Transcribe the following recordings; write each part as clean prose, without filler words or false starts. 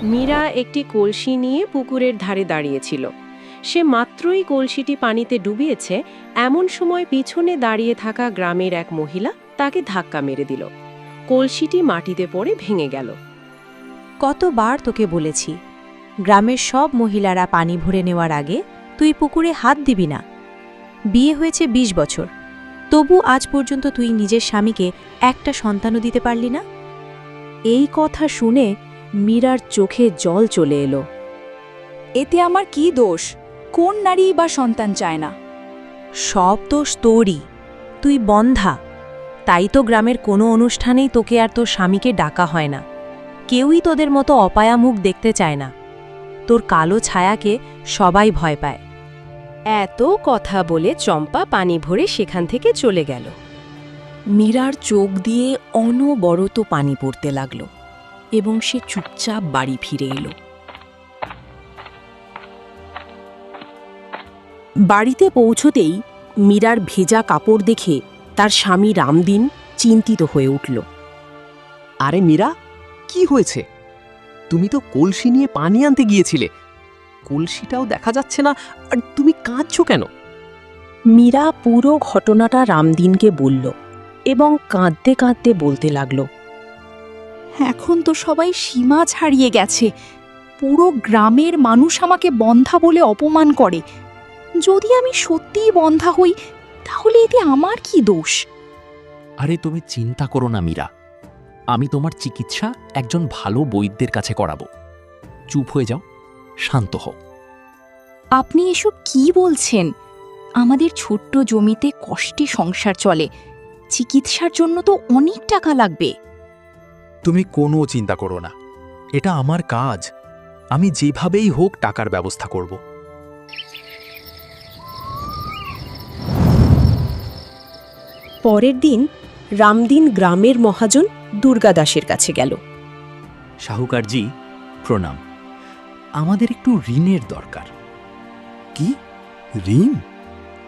মীরা একটি কলসি নিয়ে পুকুরের ধারে দাঁড়িয়েছিল। সে মাত্রই কলসিটি পানিতে ডুবিয়েছে, এমন সময় পিছনে দাঁড়িয়ে থাকা গ্রামের এক মহিলা তাকে ধাক্কা মেরে দিল। কলসিটি মাটিতে পড়ে ভেঙে গেল। কতবার তোকে বলেছি, গ্রামের সব মহিলারা পানি ভরে নেওয়ার আগে তুই পুকুরে হাত দিবি না। বিয়ে হয়েছে ২০ বছর, তবু আজ পর্যন্ত তুই নিজের স্বামীকে একটা সন্তানও দিতে পারলি না। এই কথা শুনে মীরার চোখে জল চলে এলো। এতে আমার কি দোষ? কোন নারী বা সন্তান চায় না? সব দোষ তোরই, তুই বন্ধা। তাই তো গ্রামের কোনো অনুষ্ঠানেই তোকে আর তোর স্বামীকে ডাকা হয় না। কেউই তোদের মতো অপায়া মুখ দেখতে চায় না। তোর কালো ছায়াকে সবাই ভয় পায়। এত কথা বলে চম্পা পানি ভরে সেখান থেকে চলে গেল। মীরার চোখ দিয়ে অনবরত পানি পড়তে লাগল এবং সে চুপচাপ বাড়ি ফিরে এলো। বাড়িতে পৌঁছতেই মীরার ভেজা কাপড় দেখে তার স্বামী রামদিন চিন্তিত হয়ে উঠল। আরে মীরা, কি হয়েছে? তুমি তো কলসি নিয়ে পানি আনতে গিয়েছিলে, কলসিটাও দেখা যাচ্ছে না, আর তুমি কাঁদছো কেন? মীরা পুরো ঘটনাটা রামদিনকে বলল এবং কাঁদতে কাঁদতে বলতে লাগল। এখন তো সবাই সীমা ছাড়িয়ে গেছে। পুরো গ্রামের মানুষ আমাকে বন্ধা বলে অপমান করে। যদি আমি সত্যিই বন্ধা হই, তাহলে এতে আমার কি দোষ? আরে তুমি চিন্তা করো না মীরা, আমি তোমার চিকিৎসা একজন ভালো বৈদ্যের কাছে করাবো। চুপ হয়ে যাও, শান্ত হও। আপনি এসব কি বলছেন? আমাদের ছোট্ট জমিতে কষ্টে সংসার চলে। চিকিৎসার জন্য তো অনেক টাকা লাগবে। তুমি কোনো চিন্তা করো না, এটা আমার কাজ। আমি যেভাবেই হোক টাকার ব্যবস্থা করব। পরের দিন রামদিন গ্রামের মহাজন দুর্গাদাসের কাছে গেল। শাহুকারজি, প্রণাম। আমাদের একটু ঋণের দরকার। কি ঋণ?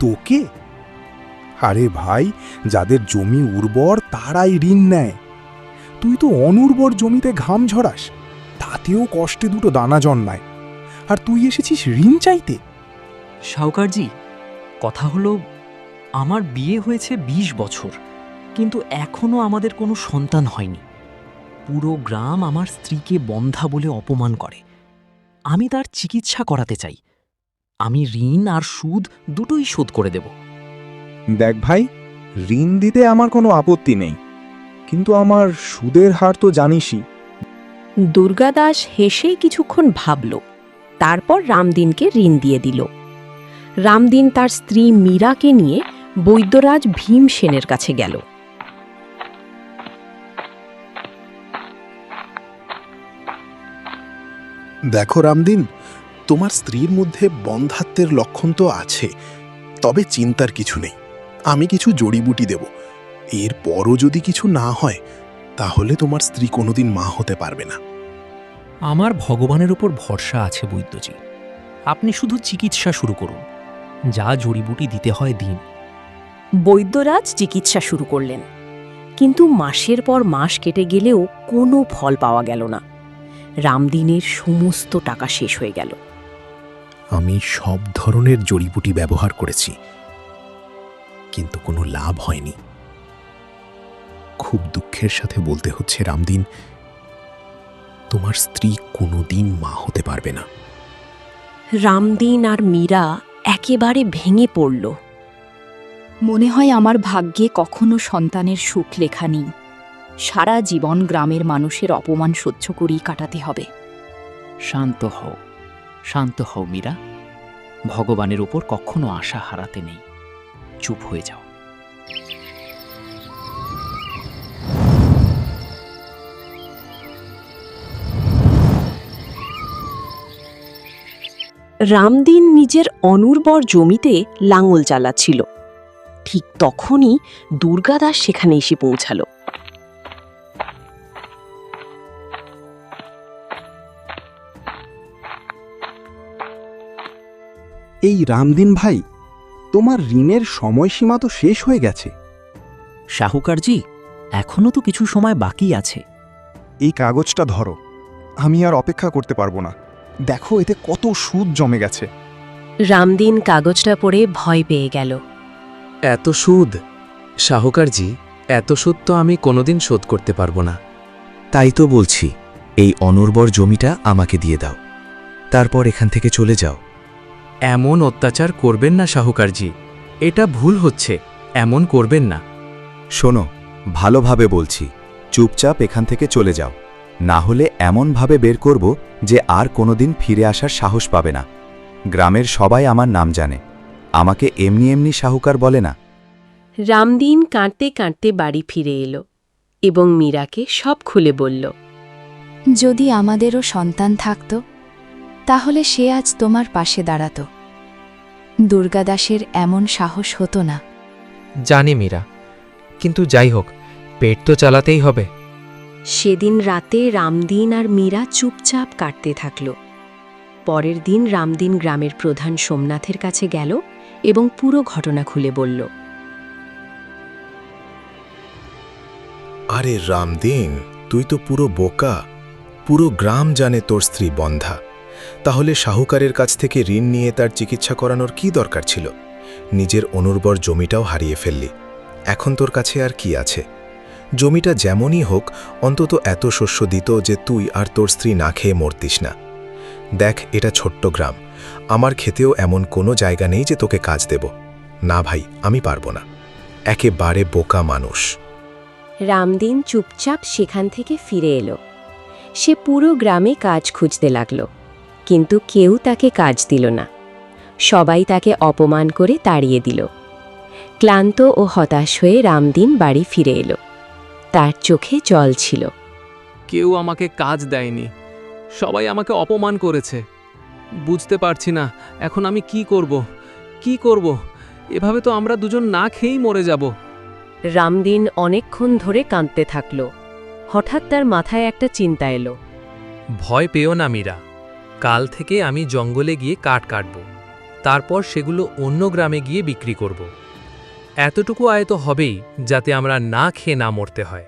তোকে? আরে ভাই, যাদের জমি উর্বর তারাই ঋণ নেয়। তুই তো অনুর্বর জমিতে ঘাম ঝরাস, তাতেও কষ্টে দুটো দানা জন্মায়, আর তুই এসেছিস ঋণ চাইতে? শাহুকারজি, কথা হলো, আমার বিয়ে হয়েছে ২০ বছর, কিন্তু এখনো আমাদের কোনো সন্তান হয়নি। পুরো গ্রাম আমার স্ত্রীকে বন্ধা বলে অপমান করে। আমি তার চিকিৎসা করাতে চাই। আমি ঋণ আর সুদ দুটোই শোধ করে দেব। দেখ ভাই, ঋণ দিতে আমার কোনো আপত্তি নেই, কিন্তু আমার সুদের হার তো জানিসই। দুর্গাদাস হেসে কিছুক্ষণ ভাবল, তারপর রামদিনকে ঋণ দিয়ে দিল। রামদিন তার স্ত্রী মীরাকে নিয়ে বৈদ্যরাজ ভীমসেনের কাছে গেল। দেখো রামদিন, তোমার স্ত্রীর মধ্যে বন্ধাত্বের লক্ষণ তো আছে, তবে চিন্তার কিছু নেই। আমি কিছু জড়িবুটি দেব, এরপরও যদি কিছু না হয় তাহলে তোমার স্ত্রী কোনোদিন মা হতে পারবে না। আমার ভগবানের উপর ভরসা আছে বৈদ্যজি। আপনি শুধু চিকিৎসা শুরু করুন, যা জড়িবুটি দিতে হয় দিন। বৈদ্যরাজ চিকিৎসা শুরু করলেন, কিন্তু মাসের পর মাস কেটে গেলেও কোনো ফল পাওয়া গেল না। রামদিনের সমস্ত টাকা শেষ হয়ে গেল। আমি সব ধরনের জড়িবুটি ব্যবহার করেছি, কিন্তু কোনো লাভ হয়নি। খুব দুঃখের সাথে বলতে হচ্ছে রামদিন, তোমার স্ত্রী কোনোদিন মা হতে পারবে না। রামদিন আর মীরা একেবারে ভেঙে পড়ল। মনে হয় আমার ভাগ্যে কখনো সন্তানের সুখ লেখা নেই। সারা জীবন গ্রামের মানুষের অপমান সহ্য করেই কাটাতে হবে। শান্ত হও, শান্ত হও মীরা। ভগবানের উপর কখনো আশা হারাতে নেই। চুপ হয়ে যাও। রামদিন নিজের অনুর্বর জমিতে লাঙল চালাচ্ছিল। ঠিক তখনই দুর্গাদাস সেখানে এসে পৌঁছাল। এই রামদিন ভাই, তোমার ঋণের সময়সীমা তো শেষ হয়ে গেছে। শাহুকারজি, এখনো তো কিছু সময় বাকি আছে। এই কাগজটা ধরো, আমি আর অপেক্ষা করতে পারবো না। দেখো এতে কত সুদ জমে গেছে। রামদিন কাগজটা পড়ে ভয় পেয়ে গেল। এত সুদ? সাহুকারজি, এত সুদ তো আমি কোনোদিন শোধ করতে পারবো না। তাই তো বলছি, এই অনুর্বর জমিটা আমাকে দিয়ে দাও, তারপর এখান থেকে চলে যাও। এমন অত্যাচার করবেন না সাহুকারজি, এটা ভুল হচ্ছে, এমন করবেন না। শোনো, ভালোভাবে বলছি, চুপচাপ এখান থেকে চলে যাও, না হলে এমনভাবে বের করব যে আর কোনোদিন ফিরে আসার সাহস পাবে না। গ্রামের সবাই আমার নাম জানে, আমাকে এমনি এমনি সাহুকার বলে না। রামদিন কাঁদতে কাঁদতে বাড়ি ফিরে এলো এবং মীরাকে সব খুলে বলল। যদি আমাদেরও সন্তান থাকত, তাহলে সে আজ তোমার পাশে দাঁড়াত। দুর্গাদাসের এমন সাহস হতো না। জানি মীরা, কিন্তু যাই হোক, পেট তো চালাতেই হবে। সেদিন রাতে রামদিন আর মীরা চুপচাপ কাটতে থাকল। পরের দিন রামদিন গ্রামের প্রধান সোমনাথের কাছে গেল এবং পুরো ঘটনা খুলে বলল। আরে রামদিন, তুই তো পুরো বোকা। পুরো গ্রাম জানে তোর স্ত্রী বন্ধা। তাহলে সাহুকারের কাছ থেকে ঋণ নিয়ে তার চিকিৎসা করানোর কি দরকার ছিল? নিজের অনুর্বর জমিটাও হারিয়ে ফেললি। এখন তোর কাছে আর কি আছে? জমিটা যেমনই হোক, অন্তত এত শস্য দিত যে তুই আর তোর স্ত্রী না খেয়ে মরতিস না। দেখ, এটা ছোট্ট গ্রাম, আমার খেতেও এমন কোনো জায়গা নেই যে তোকে কাজ দেব। না ভাই, আমি পারবো না। একেবারে বোকা মানুষ। রামদিন চুপচাপ সেখান থেকে ফিরে এলো। সে পুরো গ্রামে কাজ খুঁজতে লাগল, কিন্তু কেউ তাকে কাজ দিল না। সবাই তাকে অপমান করে তাড়িয়ে দিল। ক্লান্ত ও হতাশ হয়ে রামদিন বাড়ি ফিরে এলো। তার চোখে জল ছিল। কেউ আমাকে কাজ দেয়নি, সবাই আমাকে অপমান করেছে। বুঝতে পারছি না এখন আমি কি করব। এভাবে তো আমরা দুজন না খেয়েই মরে যাব। রামদিন অনেকক্ষণ ধরে কাঁদতে থাকল। হঠাৎ তার মাথায় একটা চিন্তা এলো। ভয় পেও না মীরা, কাল থেকে আমি জঙ্গলে গিয়ে কাঠ কাটব, তারপর সেগুলো অন্য গ্রামে গিয়ে বিক্রি করব। এতটুকু আয় তো হবেই, যাতে আমরা না খেয়ে না মরতে হয়।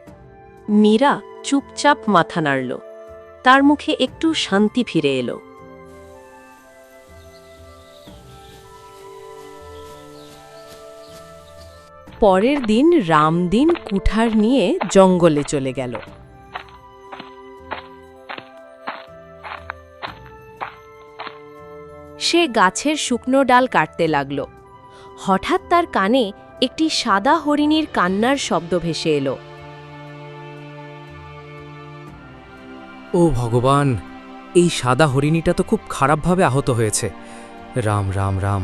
মীরা চুপচাপ মাথা নাড়ল। তার মুখে একটু শান্তি ফিরে এলো। পরের দিন রামদিন কুঠার নিয়ে জঙ্গলে চলে গেল। সে গাছের শুকনো ডাল কাটতে লাগল। হঠাৎ তার কানে একটি সাদা হরিণীর কান্নার শব্দ ভেসে এলো। ও ভগবান, এই সাদা হরিণীটা তো খুব খারাপভাবে আহত হয়েছে। রাম রাম রাম,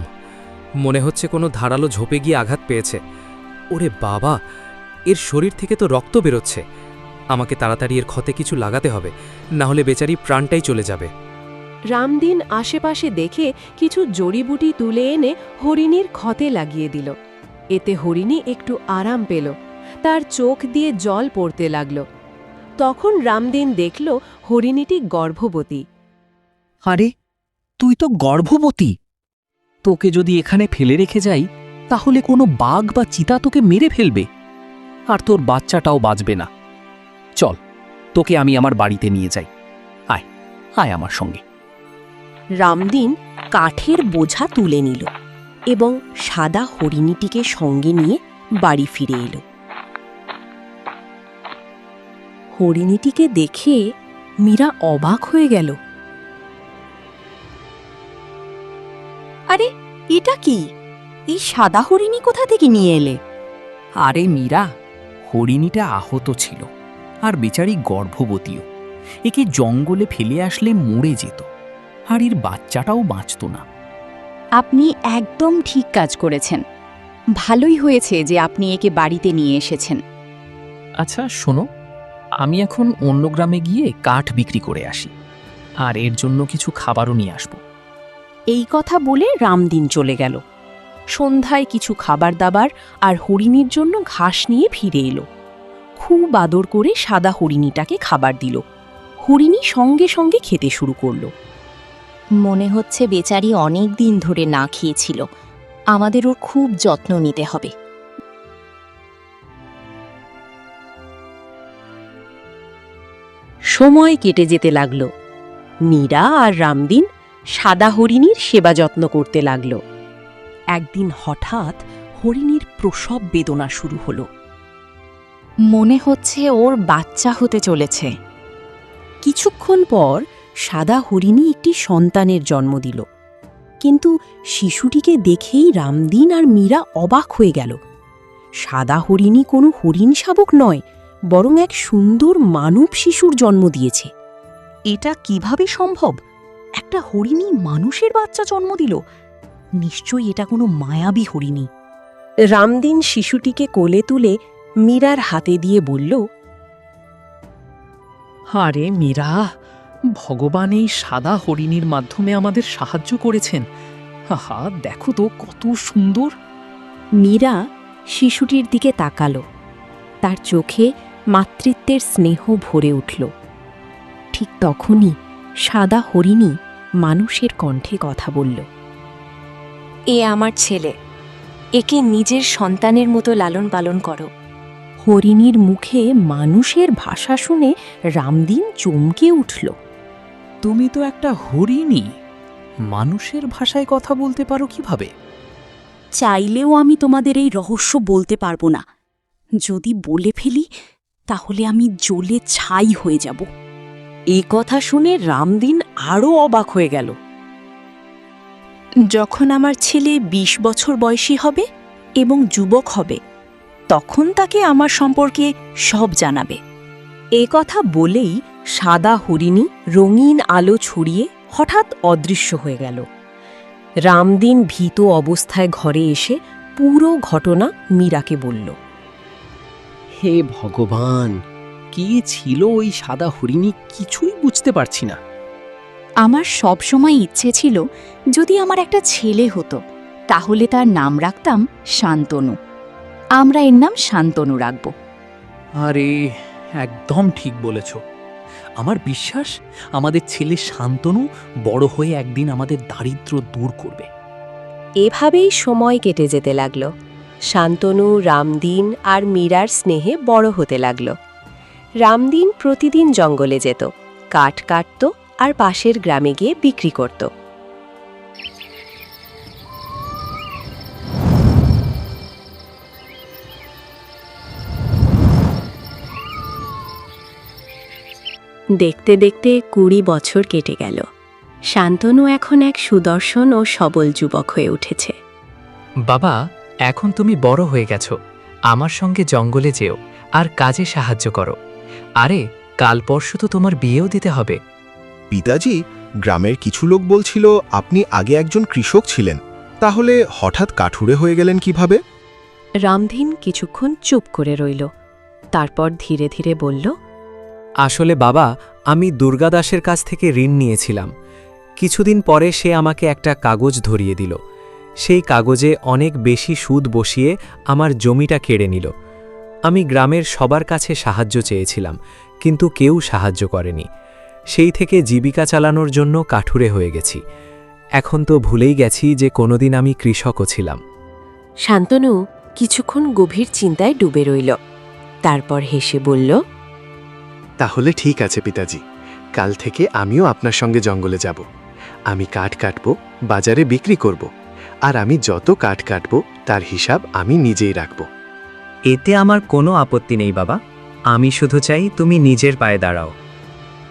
মনে হচ্ছে কোনো ধারালো ঝোপে গিয়ে আঘাত পেয়েছে। ওরে বাবা, এর শরীর থেকে তো রক্ত বেরোচ্ছে। আমাকে তাড়াতাড়ি এর ক্ষতে কিছু লাগাতে হবে, না হলে বেচারি প্রাণটাই চলে যাবে। রামদিন আশেপাশে দেখে কিছু জড়িবুটি তুলে এনে হরিণীর ক্ষতে লাগিয়ে দিল। এতে হরিণী একটু আরাম পেল। তার চোখ দিয়ে জল পড়তে লাগল। তখন রামদিন দেখল হরিণীটি গর্ভবতী। আরে, তুই তো গর্ভবতী। তোকে যদি এখানে ফেলে রেখে যাই, তাহলে কোনো বাঘ বা চিতা তোকে মেরে ফেলবে, আর তোর বাচ্চাটাও বাঁচবে না। চল, তোকে আমি আমার বাড়িতে নিয়ে যাই। আয় আয় আমার সঙ্গে। রামদিন কাঠের বোঝা তুলে নিল এবং সাদা হরিণীটিকে সঙ্গে নিয়ে বাড়ি ফিরে এলো। হরিণীটিকে দেখে মীরা অবাক হয়ে গেল। আরে, এটা কি? এই সাদা হরিণী কোথা থেকে নিয়ে এলে? আরে মীরা, হরিণীটা আহত ছিল আর বেচারি গর্ভবতীও। একে জঙ্গলে ফেলে আসলে মরে যেত, আর এর বাচ্চাটাও বাঁচত না। আপনি একদম ঠিক কাজ করেছেন। ভালোই হয়েছে যে আপনি একে বাড়িতে নিয়ে এসেছেন। আচ্ছা শোনো, আমি এখন অন্য গ্রামে গিয়ে কাঠ বিক্রি করে আসি, আর এর জন্য কিছু খাবারও নিয়ে আসব। এই কথা বলে রামদিন চলে গেল। সন্ধ্যায় কিছু খাবার দাবার আর হরিণীর জন্য ঘাস নিয়ে ফিরে এলো। খুব আদর করে সাদা হরিণীটাকে খাবার দিল। হরিণী সঙ্গে সঙ্গে খেতে শুরু করল। মনে হচ্ছে বেচারি অনেক দিন ধরে না খেয়েছিল। আমাদের ওর খুব যত্ন নিতে হবে। সময় কেটে যেতে লাগলো। মীরা আর রামদিন সাদা হরিণীর সেবা যত্ন করতে লাগল। একদিন হঠাৎ হরিণীর প্রসব বেদনা শুরু হলো। মনে হচ্ছে ওর বাচ্চা হতে চলেছে। কিছুক্ষণ পর সাদা হরিণী একটি সন্তানের জন্ম দিল। কিন্তু শিশুটিকে দেখেই রামদিন আর মীরা অবাক হয়ে গেল। সাদা হরিণী কোনো হরিণ শাবক নয়, বরং এক সুন্দর মানব শিশুর জন্ম দিয়েছে। এটা কিভাবে সম্ভব? একটা হরিণী মানুষের বাচ্চা জন্ম দিল? নিশ্চয়ই এটা কোনো মায়াবী হরিণী। রামদিন শিশুটিকে কোলে তুলে মীরার হাতে দিয়ে বলল, আরে মীরা, ভগবান এই সাদা হরিণীর মাধ্যমে আমাদের সাহায্য করেছেন। আহা, দেখো তো কত সুন্দর। মীরা শিশুটির দিকে তাকালো। তার চোখে মাতৃত্বের স্নেহ ভরে উঠল। ঠিক তখনই সাদা হরিণী মানুষের কণ্ঠে কথা বলল। এ আমার ছেলে, একে নিজের সন্তানের মতো লালন পালন করো। হরিণীর মুখে মানুষের ভাষা শুনে রামদিন চমকে উঠল। তুমি তো একটা হরিণী, মানুষের ভাষায় কথা বলতে পারো কিভাবে? চাইলেও আমি তোমাদের এই রহস্য বলতে পারবো না। যদি বলে ফেলি তাহলে আমি জ্বলে ছাই হয়ে যাব। এই কথা শুনে রামদিন আরও অবাক হয়ে গেল। যখন আমার ছেলে 20 বছর বয়সী হবে এবং যুবক হবে, তখন তাকে আমার সম্পর্কে সব জানাবে। এ কথা বলেই সাদা হরিণী রঙিন আলো ছড়িয়ে হঠাৎ অদৃশ্য হয়ে গেল। রামদিন ভীত অবস্থায় ঘরে এসে পুরো ঘটনা মীরাকে বলল। হে ভগবান, কি ছিল ওই সাদা হরিণী, কিছুই বুঝতে পারছি না। আমার সবসময় ইচ্ছে ছিল যদি আমার একটা ছেলে হতো, তাহলে তার নাম রাখতাম শান্তনু। আমরা এর নাম শান্তনু রাখব। আরে একদম ঠিক বলেছ। আমার বিশ্বাস আমাদের ছেলে শান্তনু বড় হয়ে একদিন আমাদের দারিদ্র্য দূর করবে। এভাবেই সময় কেটে যেতে লাগল। শান্তনু, রামদিন আর মীরার স্নেহে বড় হতে লাগল। রামদিন প্রতিদিন জঙ্গলে যেত, কাঠ কাটত আর পাশের গ্রামে গিয়ে বিক্রি করত। দেখতে দেখতে 20 বছর কেটে গেল। শান্তনু এখন এক সুদর্শন ও সবল যুবক হয়ে উঠেছে। বাবা, এখন তুমি বড় হয়ে গেছো। আমার সঙ্গে জঙ্গলে যেও আর কাজে সাহায্য করো। আরে, কাল পরশু তো তোমার বিয়েও দিতে হবে। পিতাজি, গ্রামের কিছু লোক বলছিল আপনি আগে একজন কৃষক ছিলেন, তাহলে হঠাৎ কাঠুরে হয়ে গেলেন কিভাবে? রামদিন কিছুক্ষণ চুপ করে রইল। তারপর ধীরে ধীরে বলল, আসলে বাবা, আমি দুর্গাদাসের কাছ থেকে ঋণ নিয়েছিলাম। কিছুদিন পরে সে আমাকে একটা কাগজ ধরিয়ে দিল। সেই কাগজে অনেক বেশি সুদ বসিয়ে আমার জমিটা কেড়ে নিল। আমি গ্রামের সবার কাছে সাহায্য চেয়েছিলাম, কিন্তু কেউ সাহায্য করেনি। সেই থেকে জীবিকা চালানোর জন্য কাঠুরে হয়ে গেছি। এখন তো ভুলেই গেছি যে কোনোদিন আমি কৃষকও ছিলাম। শান্তনু কিছুক্ষণ গভীর চিন্তায় ডুবে রইল। তারপর হেসে বলল, তাহলে ঠিক আছে পিতাজি, কাল থেকে আমিও আপনার সঙ্গে জঙ্গলে যাব। আমি কাঠ কাটব, বাজারে বিক্রি করব, আর আমি যত কাঠ কাটব তার হিসাব আমি নিজেই রাখব। এতে আমার কোনো আপত্তি নেই বাবা, আমি শুধু চাই তুমি নিজের পায়ে দাঁড়াও।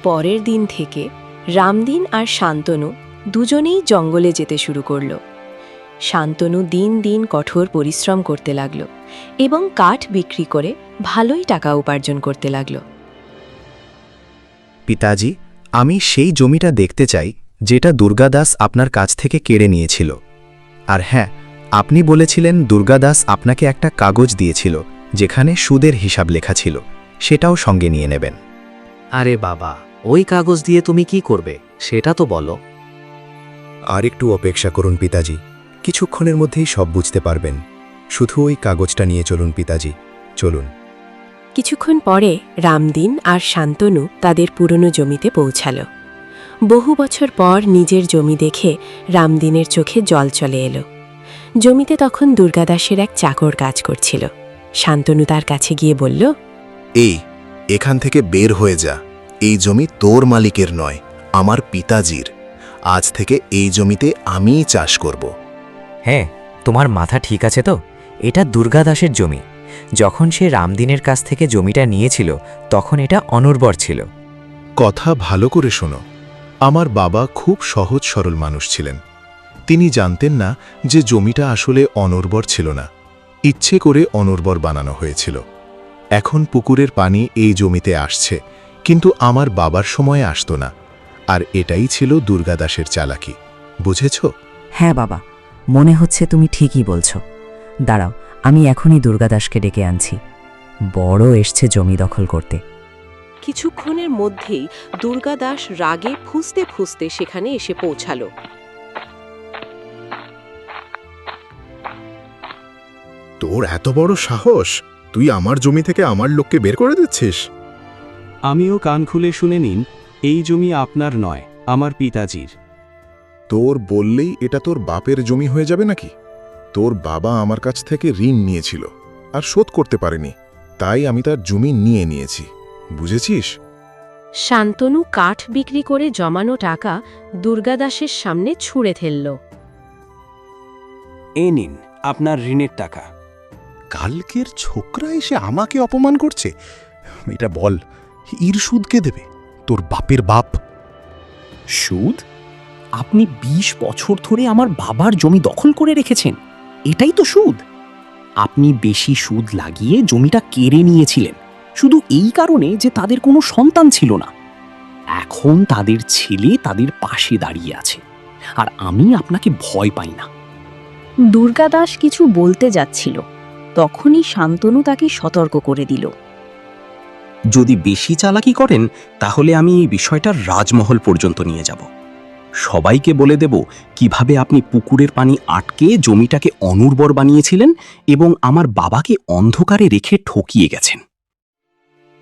পরের দিন থেকে রামদিন আর শান্তনু দুজনেই জঙ্গলে যেতে শুরু করল। শান্তনু দিন দিন কঠোর পরিশ্রম করতে লাগল এবং কাঠ বিক্রি করে ভালোই টাকা উপার্জন করতে লাগল। পিতাজি, আমি সেই জমিটা দেখতে চাই যেটা দুর্গাদাস আপনার কাছ থেকে কেড়ে নিয়েছিল। আর হ্যাঁ, আপনি বলেছিলেন দুর্গাদাস আপনাকে একটা কাগজ দিয়েছিল যেখানে সুদের হিসাব লেখা ছিল, সেটাও সঙ্গে নিয়ে নেবেন। আরে বাবা, ওই কাগজ দিয়ে তুমি কি করবে সেটা তো বলো। আর একটু অপেক্ষা করুন পিতাজি, কিছুক্ষণের মধ্যেই সব বুঝতে পারবেন। শুধু ওই কাগজটা নিয়ে চলুন পিতাজি, চলুন। কিছুক্ষণ পরে রামদিন আর শান্তনু তাদের পুরনো জমিতে পৌঁছাল। বহু বছর পর নিজের জমি দেখে রামদিনের চোখে জল চলে এলো। জমিতে তখন দুর্গাদাসের এক চাকর কাজ করছিল। শান্তনু তার কাছে গিয়ে বলল, এখান থেকে বের হয়ে যা, এই জমি তোর মালিকের নয়, আমার পিতাজির। আজ থেকে এই জমিতে আমিই চাষ করব। হ্যাঁ, তোমার মাথা ঠিক আছে তো? এটা দুর্গা দাসের জমি। যখন সে রামদিনের কাছ থেকে জমিটা নিয়েছিল তখন এটা অনুর্বর ছিল। কথা ভালো করে শোনো। আমার বাবা খুব সহজ সরল মানুষ ছিলেন। তিনি জানতেন না যে জমিটা আসলে অনুর্বর ছিল না, ইচ্ছে করে অনুর্বর বানানো হয়েছিল। এখন পুকুরের পানি এই জমিতে আসছে, কিন্তু আমার বাবার সময়ে আসতো না। আর এটাই ছিল দুর্গাদাসের চালাকি, বুঝেছ? হ্যাঁ বাবা, মনে হচ্ছে তুমি ঠিকই বলছো। দাঁড়াও, আমি এখনই দুর্গাদাসকে ডেকে আনছি। বড় এসছে জমি দখল করতে। কিছুক্ষণের মধ্যেই দুর্গাদাস রাগে ফুঁসতে ফুঁসতে সেখানে এসে পৌঁছালো। তোর এত বড় সাহস! তুই আমার জমি থেকে আমার লোককে বের করে দিচ্ছিস? আমিও কান খুলে শুনে নিন, এই জমি আপনার নয়, আমার পিতাজির। তোর বললেই এটা তোর বাপের জমি হয়ে যাবে নাকি? তোর বাবা আমার কাছ থেকে ঋণ নিয়েছিল আর শোধ করতে পারেনি, তাই আমি তার জমি নিয়ে নিয়েছি, বুঝেছিস? শান্তনু কাঠ বিক্রি করে জমানো টাকা দুর্গাদাসের সামনে ছুঁড়ে ফেলল। এ নিন আপনার ঋণের টাকা। কালকের ছোকরা এসে আমাকে অপমান করছে। এটা বল, এর সুদ কে দেবে? তোর বাপের বাপ। সুদ? আপনি ২০ বছর ধরে আমার বাবার জমি দখল করে রেখেছেন, এটাই তো সুদ। আপনি বেশি সুদ লাগিয়ে জমিটা কেড়ে নিয়েছিলেন শুধু এই কারণে যে তাদের কোনো সন্তান ছিল না। এখন তাদের ছেলে তাদের পাশে দাঁড়িয়ে আছে, আর আমি আপনাকে ভয় পাই না। দুর্গাদাস কিছু বলতে যাচ্ছিল, তখনই শান্তনু তাকে সতর্ক করে দিল। যদি বেশি চালাকি করেন তাহলে আমি এই বিষয়টা রাজমহল পর্যন্ত নিয়ে যাব। সবাইকে বলে দেব কিভাবে আপনি পুকুরের পানি আটকে জমিটাকে অনুর্বর বানিয়েছিলেন এবং আমার বাবাকে অন্ধকারে রেখে ঠকিয়ে গেছেন।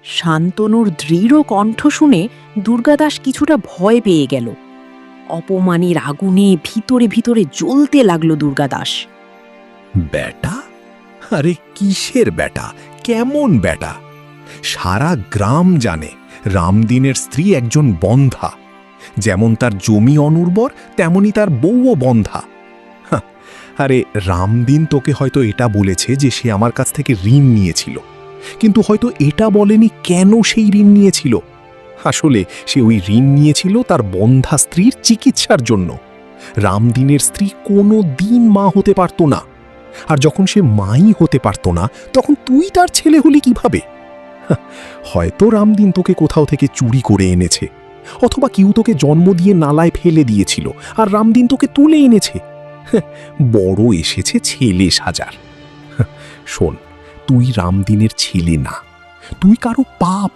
শান্তনুর দৃঢ় কণ্ঠ শুনে দুর্গাদাস কিছুটা ভয় পেয়ে গেল। অপমানের আগুনে ভিতরে ভিতরে জ্বলতে লাগলো দুর্গাদাস। বেটা? আরে কিসের বেটা? কেমন বেটা? সারা গ্রাম জানে রামদিনের স্ত্রী একজন বন্ধা। যেমন তার জমি অনুর্বর, তেমনি তার বউও বন্ধা। আরে রামদিন তোকে হয়তো এটা বলেছে যে সে আমার কাছ থেকে ঋণ নিয়েছিল, কিন্তু হয়তো এটা বলেনি কেন সেই ঋণ নিয়েছিল। আসলে সে ওই ঋণ নিয়েছিল তার বন্ধা স্ত্রীর চিকিৎসার জন্য। রামদিনের স্ত্রী কোনো দিন মা হতে পারত না, আর যখন সে মাই হতে পারত না তখন তুই তার ছেলে হলি কিভাবে? হয়তো রামদিন তোকে কোথাও থেকে চুরি করে এনেছে, অথবা কেউ তোকে জন্ম দিয়ে নালায় ফেলে দিয়েছিল আর রামদিন তোকে তুলে এনেছে। বড় এসেছে ছেলে সাজার। শোন, তুই রামদিনের ছেলে না, তুই কারো পাপ,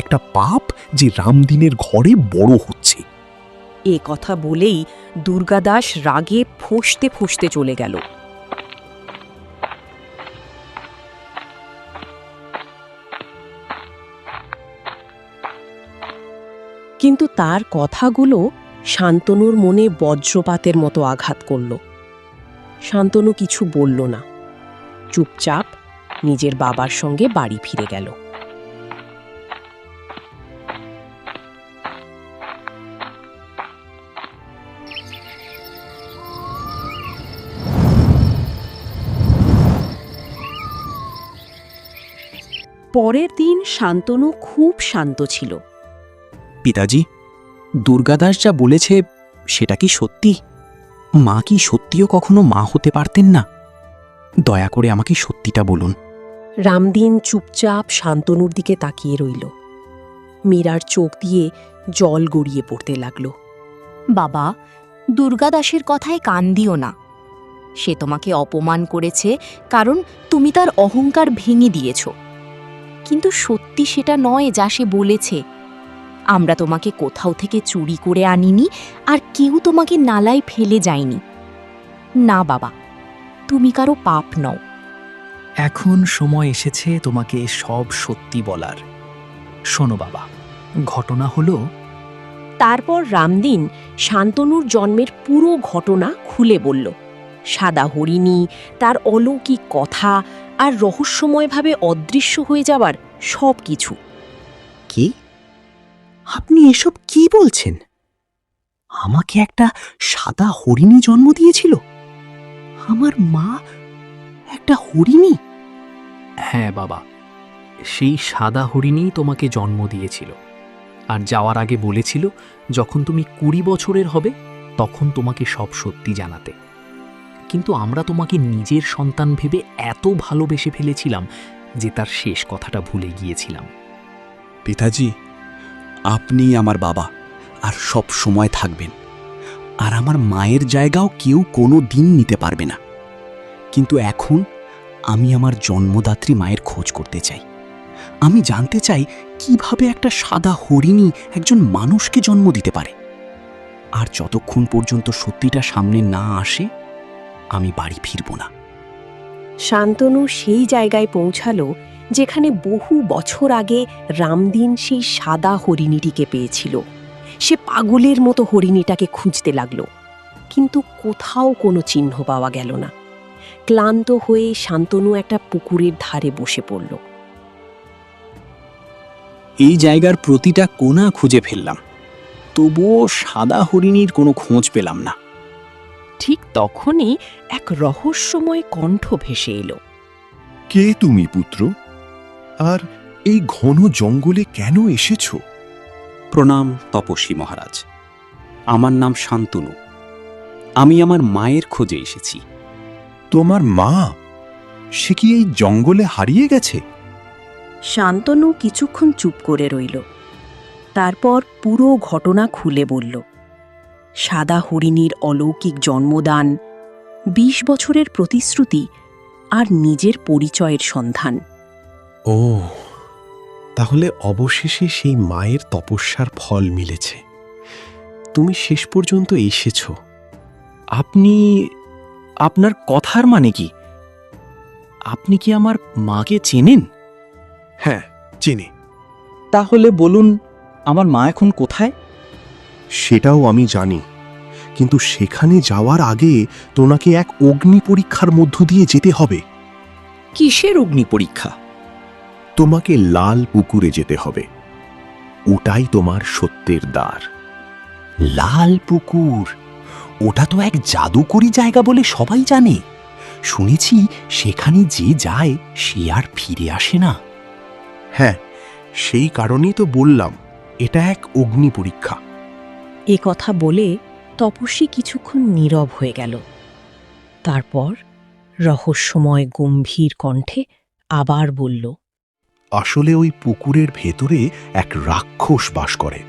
একটা পাপ যে রামদিনের ঘরে বড় হচ্ছে। এ কথা বলেই দুর্গাদাস রাগে ফুঁসতে ফুঁসতে চলে গেল। কিন্তু তার কথাগুলো শান্তনুর মনে বজ্রপাতের মতো আঘাত করল। শান্তনু কিছু বলল না, চুপচাপ নিজের বাবার সঙ্গে বাড়ি ফিরে গেল। পরের দিন শান্তনু খুব শান্ত ছিল। পিতাজি, দুর্গাদাস যা বলেছে সেটা কি সত্যি? মা কি সত্যিও কখনো মা হতে পারতেন না? দয়া করে আমাকে সত্যিটা বলুন। রামদিন চুপচাপ শান্তনুর দিকে তাকিয়ে রইল। মীরার চোখ দিয়ে জল গড়িয়ে পড়তে লাগল। বাবা, দুর্গাদাসের কথায় কান দিও না। সে তোমাকে অপমান করেছে কারণ তুমি তার অহংকার ভেঙে দিয়েছ, কিন্তু সত্যি সেটা নয় যা সে বলেছে। আমরা তোমাকে কোথাও থেকে চুরি করে আনিনি, আর কেউ তোমাকে নালায় ফেলে যায়নি। না বাবা, তুমি কারো পাপ নও। এখন সময় এসেছে তোমাকে সব সত্যি বলার। শোনো বাবা, ঘটনা হলো। তারপর রামদিন শান্তনুর জন্মের পুরো ঘটনা খুলে বলল। সাদা হরিণী, তার অলৌকিক কথা, আর রহস্যময়ভাবে অদৃশ্য হয়ে যাবার সব কিছু। কি? আপনি এসব কি বলছেন? আমাকে একটা সাদা হরিণী জন্ম দিয়েছিল? আমার মা একটা হরিণী? হ্যাঁ বাবা, সেই সাদা হরিণী তোমাকে জন্ম দিয়েছিল, আর যাওয়ার আগে বলেছিল যখন তুমি 20 বছরের হবে তখন তোমাকে সব সত্যি জানাতে। কিন্তু আমরা তোমাকে নিজের সন্তান ভেবে এত ভালোবেসে ফেলেছিলাম যে তার শেষ কথাটা ভুলে গিয়েছিলাম। পিতাজি, আপনি আমার বাবা আর সব সময় থাকবেন, আর আমার মায়ের জায়গাও কেউ কোনো দিন নিতে পারবে না। কিন্তু এখন আমি আমার জন্মদাত্রী মায়ের খোঁজ করতে চাই। আমি জানতে চাই কিভাবে একটা সাদা হরিণী একজন মানুষকে জন্ম দিতে পারে। আর যতক্ষণ পর্যন্ত সত্যিটা সামনে না আসে আমি বাড়ি ফিরব না। শান্তনু সেই জায়গায় পৌঁছালো যেখানে বহু বছর আগে রামদিন সেই সাদা হরিণীটিকে পেয়েছিল। সে পাগলের মতো হরিণীটাকে খুঁজতে লাগলো, কিন্তু কোথাও কোনো চিহ্ন পাওয়া গেল না। ক্লান্ত হয়ে শান্তনু একটা পুকুরের ধারে বসে পড়ল। এই জায়গার প্রতিটা কোণা খুঁজে ফেললাম, তবুও সাদা হরিণীর কোনো খোঁজ পেলাম না। ঠিক তখনই এক রহস্যময় কণ্ঠ ভেসে এলো। কে তুমি পুত্র? আর এই ঘন জঙ্গলে কেন এসেছ? প্রণাম তপস্বী মহারাজ, আমার নাম শান্তনু। আমি আমার মায়ের খোঁজে এসেছি। তোমার মা? সে কি এই জঙ্গলে হারিয়ে গেছে? শান্তনু কিছুক্ষণ চুপ করে রইল, তারপর পুরো ঘটনা খুলে বলল। সাদা হরিণীর অলৌকিক জন্মদান, 20 বছরের প্রতিশ্রুতি আর নিজের পরিচয়ের সন্ধান। ও, তাহলে অবশেষে সেই মায়ের তপস্যার ফল মিলেছে। তুমি শেষ পর্যন্ত এসেছ। আপনার কথার মানে কি? আপনি কি আমার মাকে চেনেন? হ্যাঁ, চিনি। তাহলে বলুন, আমার মা এখন কোথায়? সেটাও আমি জানি, কিন্তু সেখানে যাওয়ার আগে তোমাকে এক অগ্নি পরীক্ষার মধ্য দিয়ে যেতে হবে। কিসের অগ্নি পরীক্ষা? তোমাকে লাল পুকুরে যেতে হবে। ওটাই তোমার সত্যের দ্বার। লাল পুকুর? ওটা তো এক জাদুকরী জায়গা বলে সবাই জানে। শুনেছি সেখানে যে যায় সে আর ফিরে আসে না। হ্যাঁ, সেই কারণেই তো বললাম এটা এক অগ্নি পরীক্ষা। এ কথা বলে তপস্বী কিছুক্ষণ নীরব হয়ে গেল। তারপর রহস্যময় গম্ভীর কণ্ঠে আবার বলল, আসলে ওই পুকুরের ভেতরে এক রাক্ষস বাস করে।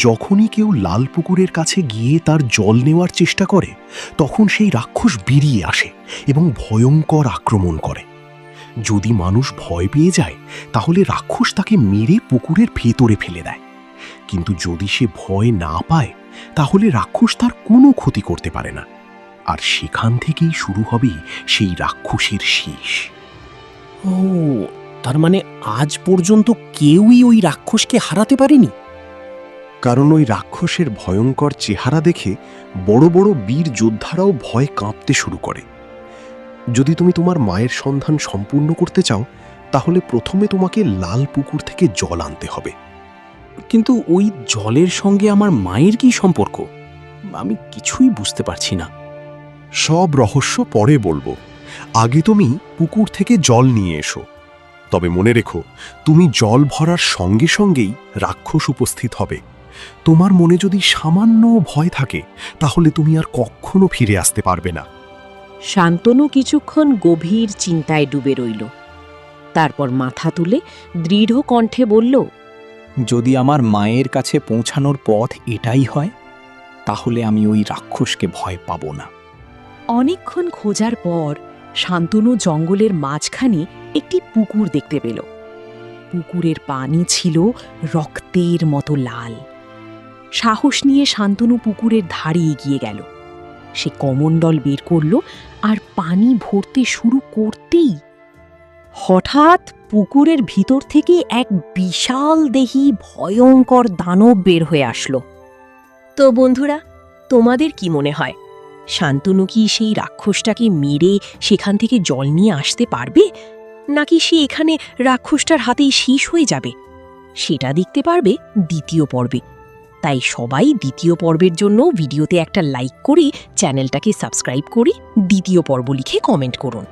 যখনই কেউ লাল পুকুরের কাছে গিয়ে তার জল নেওয়ার চেষ্টা করে, তখন সেই রাক্ষস বেরিয়ে আসে এবং ভয়ঙ্কর আক্রমণ করে। যদি মানুষ ভয় পেয়ে যায়, তাহলে রাক্ষস তাকে মেরে পুকুরের ভেতরে ফেলে দেয়। কিন্তু যদি সে ভয় না পায়, তাহলে রাক্ষস তার কোনো ক্ষতি করতে পারে না। আর সেখান থেকেই শুরু হবে সেই রাক্ষসের শেষ। ও, তার মানে আজ পর্যন্ত কেউই ওই রাক্ষসকে হারাতে পারেনি? কারণ ওই রাক্ষসের ভয়ঙ্কর চেহারা দেখে বড় বড় বীর যোদ্ধারাও ভয় কাঁপতে শুরু করে। যদি তুমি তোমার মায়ের সন্ধান সম্পূর্ণ করতে চাও, তাহলে প্রথমে তোমাকে লাল পুকুর থেকে জল আনতে হবে। কিন্তু ওই জলের সঙ্গে আমার মায়ের কি সম্পর্ক? আমি কিছুই বুঝতে পারছি না। সব রহস্য পরে বলবো। আগে তুমি পুকুর থেকে জল নিয়ে এসো। তবে মনে রেখো, তুমি জল ভরার সঙ্গে সঙ্গেই রাক্ষস উপস্থিত হবে। তোমার মনে যদি সামান্য ভয় থাকে, তাহলে তুমি আর কখনো ফিরে আসতে পারবে না। শান্তনু কিছুক্ষণ গভীর চিন্তায় ডুবে রইল, তারপর মাথা তুলে দৃঢ় কণ্ঠে বলল, যদি আমার মায়ের কাছে পৌঁছানোর পথ এটাই হয়, তাহলে আমি ওই রাক্ষসকে ভয় পাব না। অনেকক্ষণ খোঁজার পর শান্তনু জঙ্গলের মাঝখানে একটি পুকুর দেখতে পেল। পুকুরের পানি ছিল রক্তের মতো লাল। সাহস নিয়ে শান্তনু পুকুরের ধারে এগিয়ে গেল। সে কমণ্ডল বের করল আর পানি ভরতে শুরু করতেই হঠাৎ পুকুরের ভিতর থেকে এক বিশাল দেহী ভয়ঙ্কর দানব বের হয়ে আসলো। তো বন্ধুরা, তোমাদের কি মনে হয়, শান্তনু কি সেই রাক্ষসটাকে মেরে সেখান থেকে জল নিয়ে আসতে পারবে, নাকি সে এখানে রাক্ষসটার হাতেই শেষ হয়ে যাবে? সেটা দেখতে পারবে দ্বিতীয় পর্বে। তাই সবাই দ্বিতীয় পর্বের জন্য ভিডিওতে একটা লাইক করি, চ্যানেলটাকে সাবস্ক্রাইব করি, দ্বিতীয় পর্ব লিখে কমেন্ট করুন।